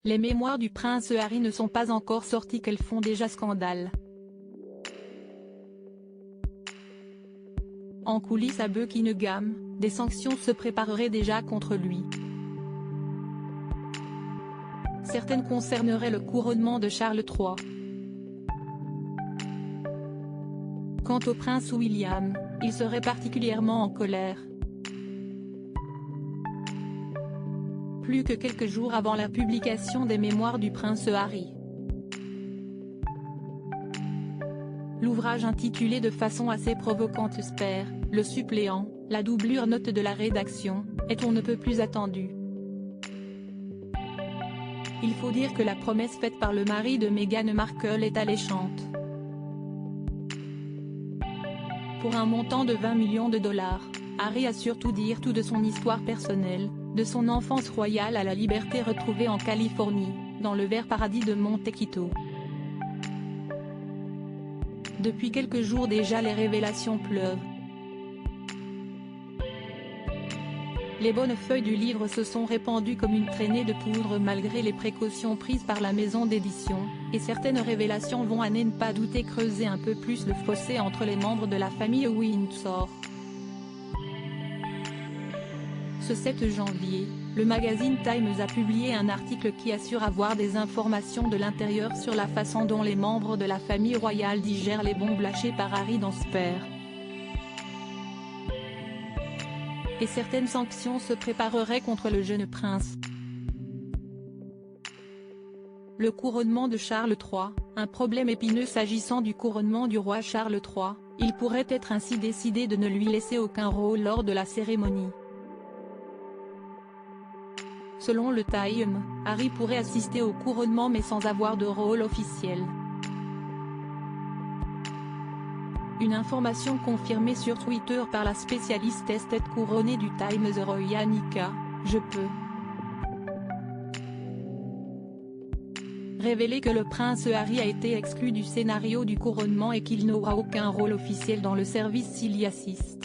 Les mémoires du prince Harry ne sont pas encore sorties qu'elles font déjà scandale. En coulisses à Buckingham, des sanctions se prépareraient déjà contre lui. Certaines concerneraient le couronnement de Charles III. Quant au prince William, il serait particulièrement en colère. Plus que quelques jours avant la publication des mémoires du prince Harry. L'ouvrage intitulé de façon assez provocante Spare, le suppléant, la doublure note de la rédaction, est on ne peut plus attendu. Il faut dire que la promesse faite par le mari de Meghan Markle est alléchante. Pour un montant de 20 millions de dollars, Harry assure tout dire tout de son histoire personnelle, de son enfance royale à la liberté retrouvée en Californie, dans le vert paradis de Montecito. Depuis quelques jours déjà les révélations pleuvent. Les bonnes feuilles du livre se sont répandues comme une traînée de poudre malgré les précautions prises par la maison d'édition, et certaines révélations vont à ne pas douter creuser un peu plus le fossé entre les membres de la famille Windsor. Ce 7 janvier, le magazine Times a publié un article qui assure avoir des informations de l'intérieur sur la façon dont les membres de la famille royale digèrent les bombes lâchées par Harry dans Spare. Et certaines sanctions se prépareraient contre le jeune prince. Le couronnement de Charles III, un problème épineux s'agissant du couronnement du roi Charles III, il pourrait être ainsi décidé de ne lui laisser aucun rôle lors de la cérémonie. Selon le Time, Harry pourrait assister au couronnement mais sans avoir de rôle officiel. Une information confirmée sur Twitter par la spécialiste esthète couronnée du Times Yannicka, je peux révéler que le prince Harry a été exclu du scénario du couronnement et qu'il n'aura aucun rôle officiel dans le service s'il y assiste.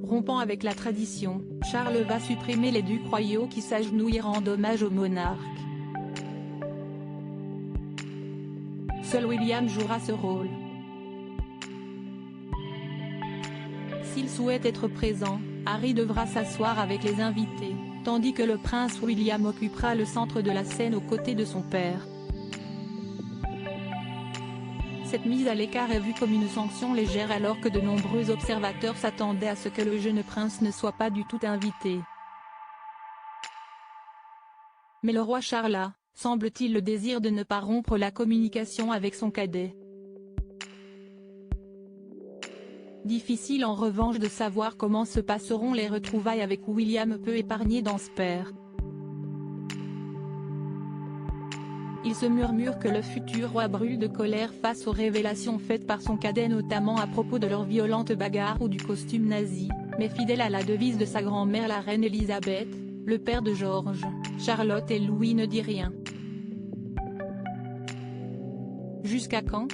Rompant avec la tradition, Charles va supprimer les ducs royaux qui s'agenouillent en hommage au monarque. Seul William jouera ce rôle. S'il souhaite être présent, Harry devra s'asseoir avec les invités, tandis que le prince William occupera le centre de la scène aux côtés de son père. Cette mise à l'écart est vue comme une sanction légère alors que de nombreux observateurs s'attendaient à ce que le jeune prince ne soit pas du tout invité. Mais le roi Charles a, semble-t-il, le désir de ne pas rompre la communication avec son cadet. Difficile en revanche de savoir comment se passeront les retrouvailles avec William peu épargné dans Spare. Il se murmure que le futur roi brûle de colère face aux révélations faites par son cadet notamment à propos de leur violente bagarre ou du costume nazi, mais fidèle à la devise de sa grand-mère la reine Elisabeth, le père de George, Charlotte et Louis ne dit rien. Jusqu'à quand ?